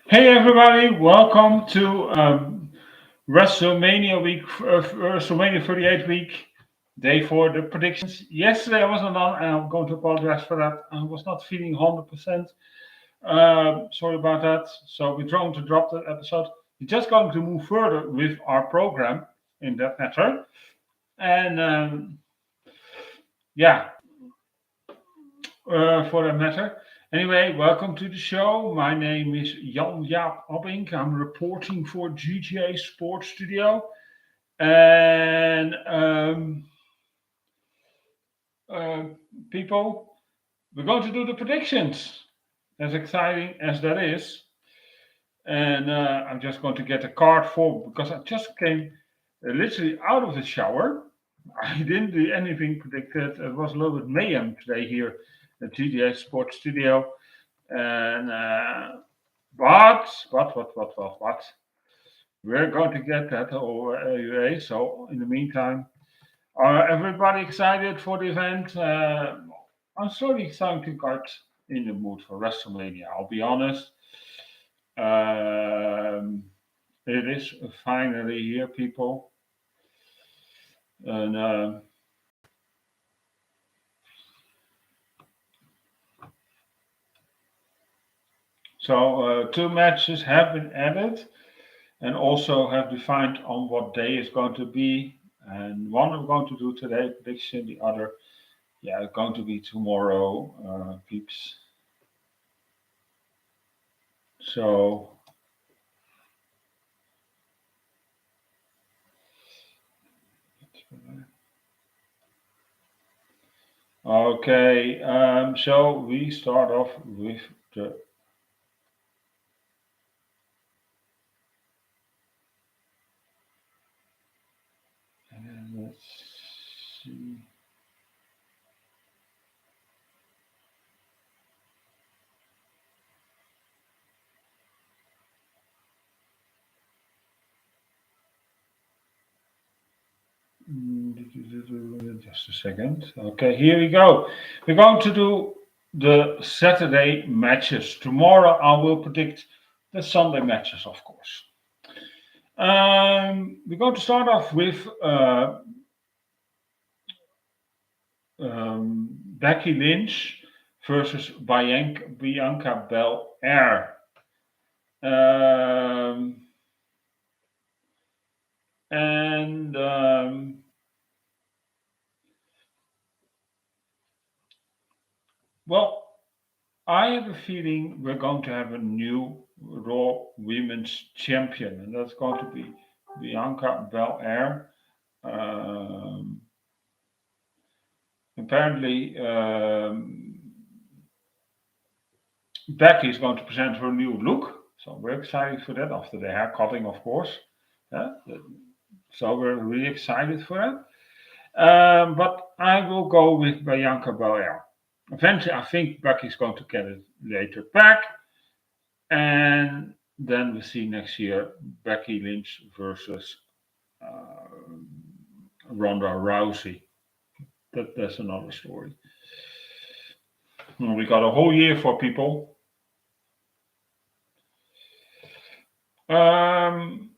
Hey everybody, welcome to WrestleMania week, WrestleMania 38 week, day for the predictions. Yesterday I wasn't on, and I'm going to apologize for that. I was not feeling 100%. Sorry about that. So we're trying to drop that episode. We're just going to move further with our program in that matter. And yeah, for that matter. Anyway, welcome to the show. My name is Jan-Jaap Abbink. I'm reporting for GTA Sports Studio. And uh, people, we're going to do the predictions. As exciting as that is. And I'm just going to get a card for because I just came literally out of the shower. I didn't do anything predicted. It was a little bit mayhem today here at GTA Sports Studio. And but we're going to get that over anyway. So in the meantime, are everybody excited for the event? I'm slowly starting to get in the mood for WrestleMania. I'll be honest. Um, it is finally here, people, and so two matches have been added. And also have defined on what day is going to be. And one I'm going to do today, prediction. The other, yeah, going to be tomorrow, peeps. So, okay. So we start off with the. Let's see. Just a second. Okay, here we go. We're going to do the Saturday matches. Tomorrow I will predict the Sunday matches, of course. We're going to start off with Becky Lynch versus Bianca Belair. Um, and well, I have a feeling we're going to have a new Raw Women's Champion, and that's going to be Bianca Belair. Um, apparently, Becky is going to present her new look, so we're excited for that after the hair cutting, of course. Yeah, so we're really excited for that. But I will go with Bianca Belair. Eventually, I think Becky's going to get it later back, and then we see next year Becky Lynch versus uh, Ronda Rousey. That's another story. We got a whole year for people. Um,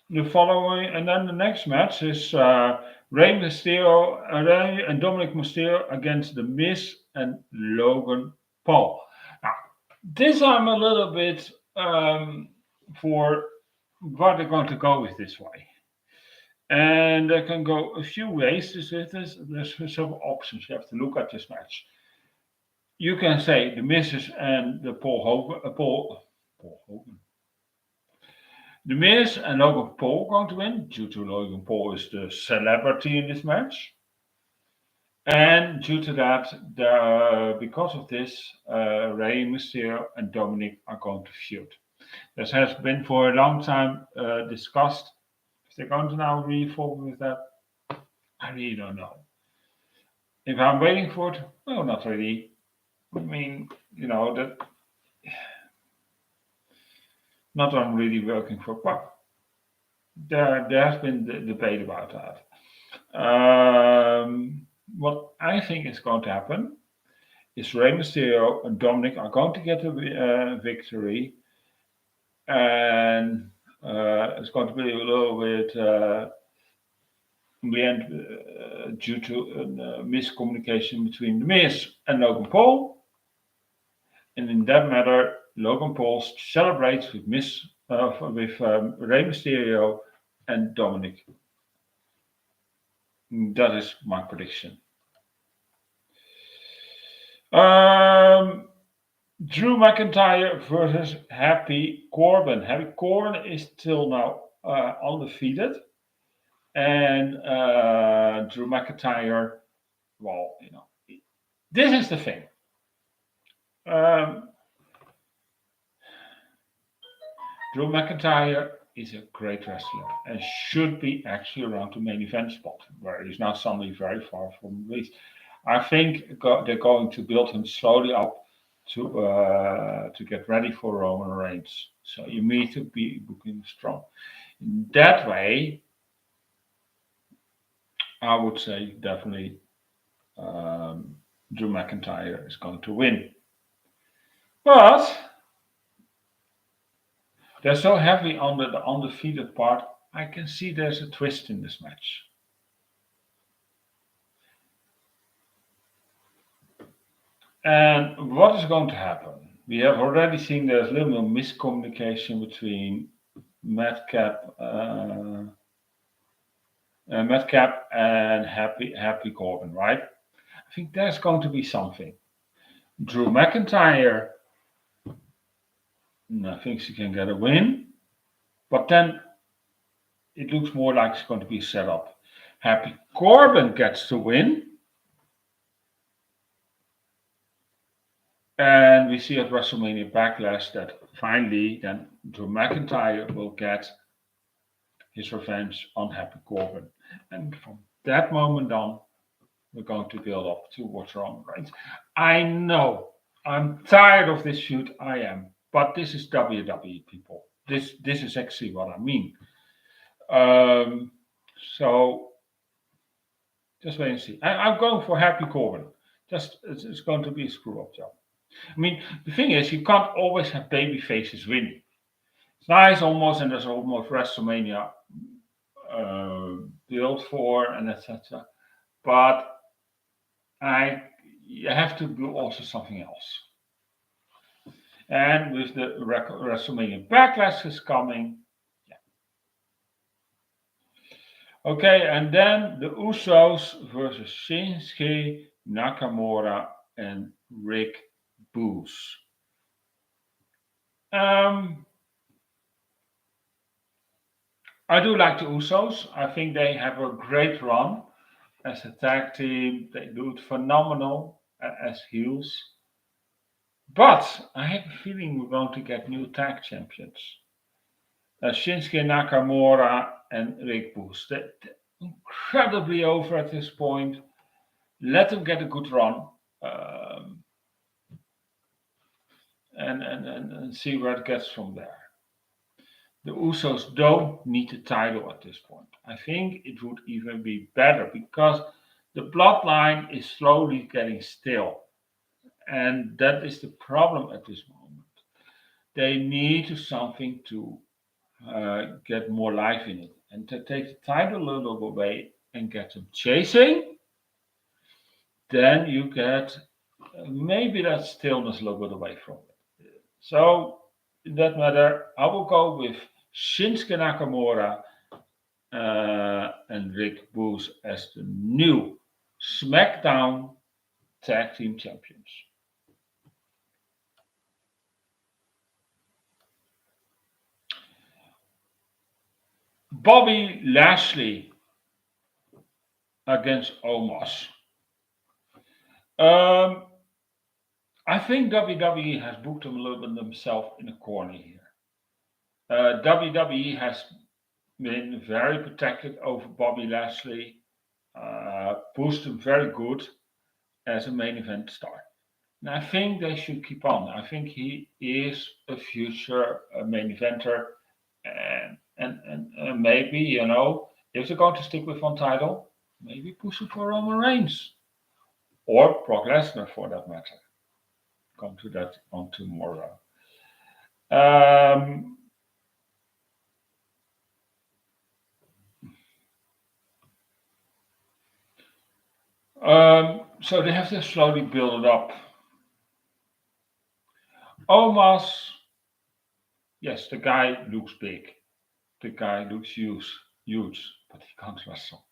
the following, and then the next match is Rey and Dominic Mysterio against The Miz and Logan Paul. Now, this I'm a little bit for what they're going to go with this way. And they can go a few ways. There's several options. You have to look at this match. You can say the Miz and the Paul Hogan. The Miz and Logan Paul going to win due to Logan Paul is the celebrity in this match. And due to that, because of this, Rey Mysterio and Dominic are going to feud. This has been for a long time discussed. If they're going to now move forward with that, I really don't know. If I'm waiting for it, well, not really. I mean, that not I'm really working for. Well, there has been debate about that. What I think is going to happen is Rey Mysterio and Dominic are going to get a victory, and it's going to be a little bit in the end due to a miscommunication between The Miz and Logan Paul. And in that matter, Logan Paul celebrates with Rey Mysterio and Dominic. That is my prediction. Drew McIntyre versus Happy Corbin. Happy Corbin is still now undefeated. And Drew McIntyre, well, this is the thing. Drew McIntyre is a great wrestler and should be actually around the main event spot, where he's now suddenly very far from release. I think they're going to build him slowly up to get ready for Roman Reigns. So you need to be booking strong. In that way, I would say definitely Drew McIntyre is going to win. But they're so heavy on the undefeated part, I can see there's a twist in this match. And what is going to happen? We have already seen there's a little miscommunication between Madcap and Happy Corbin, right? I think there's going to be something. Drew McIntyre, I think she can get a win, but then it looks more like it's going to be set up. Happy Corbin gets the win. And we see at WrestleMania Backlash that finally then Drew McIntyre will get his revenge on Happy Corbin. And from that moment on, we're going to build up towards Roman Reigns. I know, I'm tired of this shoot, I am. But this is WWE, people. This is actually what I mean. So just wait and see. I'm going for Happy Corbin. It's going to be a screw-up job. I mean, the thing is, you can't always have baby faces winning. It's nice almost, and there's almost WrestleMania built for, and etc. But you have to do also something else. And with the WrestleMania Backlash is coming, yeah. Okay, and then the Usos versus Shinsuke Nakamura and Rick Boogs. I do like the Usos. I think they have a great run as a tag team. They do it phenomenal as heels. But I have a feeling we're going to get new tag champions. Shinsuke Nakamura and Rick Boogs. They're incredibly over at this point. Let them get a good run. And see where it gets from there. The Usos don't need the title at this point. I think it would even be better because the bloodline is slowly getting stale. And that is the problem at this moment. They need something to get more life in it. And to take the title a little away and get them chasing, then you get maybe that stillness a little bit away from it. So, in that matter, I will go with Shinsuke Nakamura and Rick Boogs as the new Smackdown Tag Team Champions. Bobby Lashley against Omos. I think WWE has booked him a little bit themselves in a corner here. WWE has been very protective over Bobby Lashley, pushed him very good as a main event star. And I think they should keep on. I think he is a future main eventer, and maybe if they're going to stick with one title, maybe push it for Roman Reigns or Brock Lesnar for that matter. Come to that on tomorrow. So they have to slowly build it up. Omos, yes, the guy looks big. The guy looks huge, but he can't wrestle.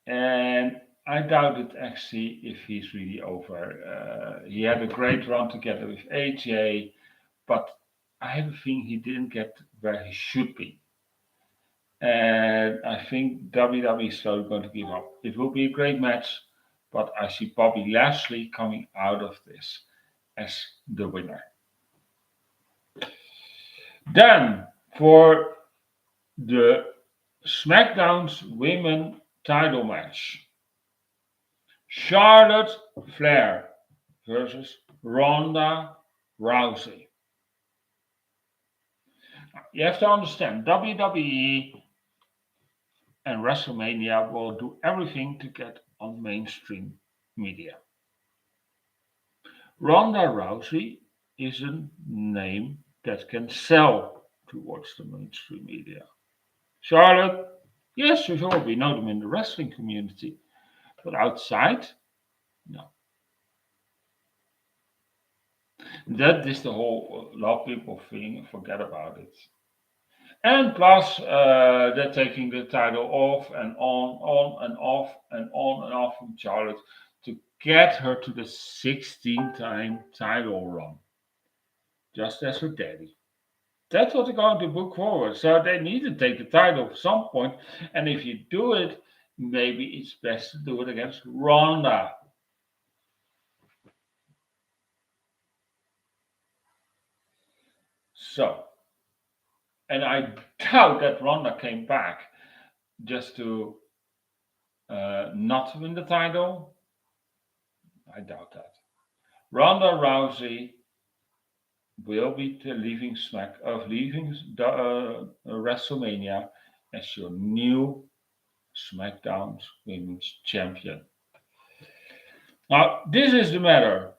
And I doubt it actually if he's really over. He had a great run together with AJ, but I have a feeling he didn't get where he should be. And I think WWE is slowly going to give up. It will be a great match, but I see Bobby Lashley coming out of this as the winner. Then for the SmackDown's women title match, Charlotte Flair versus Ronda Rousey. You have to understand, WWE and WrestleMania will do everything to get on mainstream media. Ronda Rousey is a name that can sell towards the mainstream media. Charlotte, yes, sure, we know them in the wrestling community, but outside, no. That is the whole, a lot of people think, forget about it. And plus, they're taking the title off and on and off and on and off from Charlotte to get her to the 16-time title run, just as her daddy. That's what they're going to book forward. So they need to take the title at some point. And if you do it, maybe it's best to do it against Ronda. So, and I doubt that Ronda came back just to not win the title. I doubt that. Ronda Rousey will be leaving WrestleMania as your new SmackDown's Women's Champion. Now, this is the matter.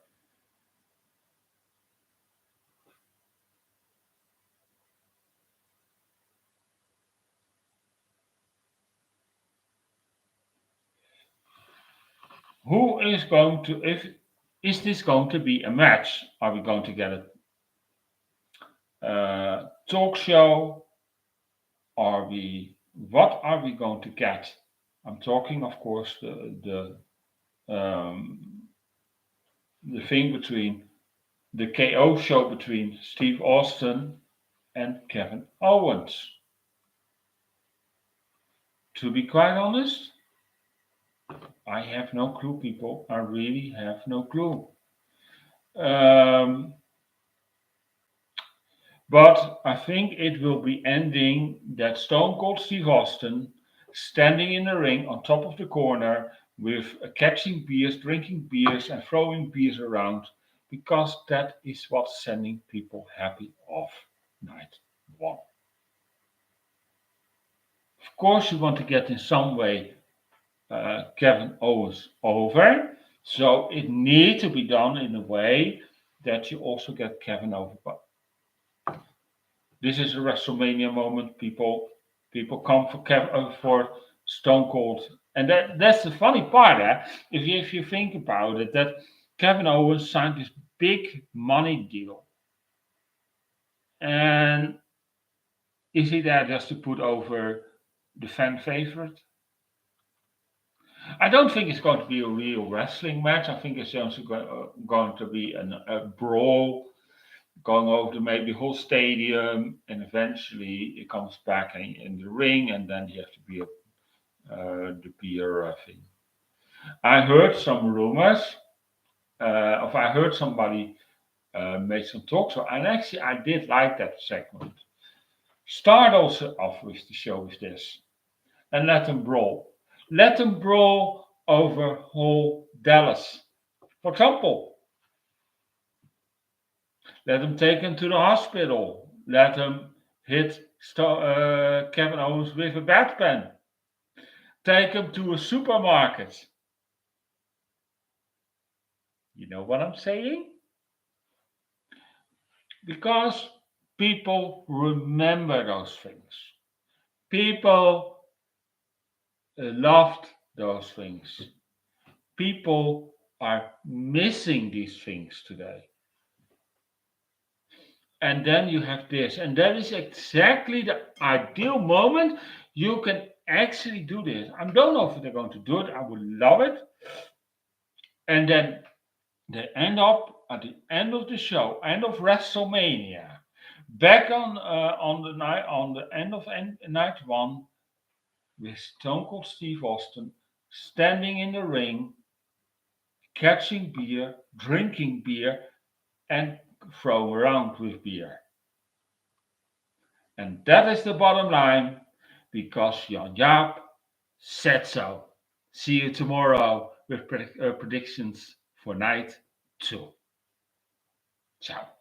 Who is going to, is this going to be a match? Are we going to get a talk show? What are we going to get? I'm talking, of course, the thing between the KO show between Steve Austin and Kevin Owens. To be quite honest, I have no clue, people. I really have no clue. But I think it will be ending that Stone Cold Steve Austin standing in the ring on top of the corner with catching beers, drinking beers, and throwing beers around, because that is what's sending people happy off night one. Of course, you want to get in some way Kevin Owens over, so it needs to be done in a way that you also get Kevin over. But this is a WrestleMania moment, people. People come for Stone Cold, and that's the funny part. If you think about it, that Kevin Owens signed this big money deal, and is he there just to put over the fan favorite? I don't think it's going to be a real wrestling match. I think it's just going to be a brawl going over maybe the whole stadium, and eventually it comes back in the ring, and then you have to be the beer thing. I heard some rumors, or I heard somebody made some talk, so and actually I did like that segment. Start also off with the show with this, and let them brawl. Let them brawl over whole Dallas. For example, let them take him to the hospital. Let him hit Kevin Owens with a bedpan. Take him to a supermarket. You know what I'm saying? Because people remember those things. People loved those things. People are missing these things today. And then you have this, and that is exactly the ideal moment you can actually do this. I don't know if they're going to do it. I would love it. And then they end up at the end of the show, end of WrestleMania, back on the end of night one, with Stone Cold Steve Austin standing in the ring, catching beer, drinking beer, and throwing around with beer. And that is the bottom line, because Jan-Jaap said so. See you tomorrow with predictions for night 2. Ciao.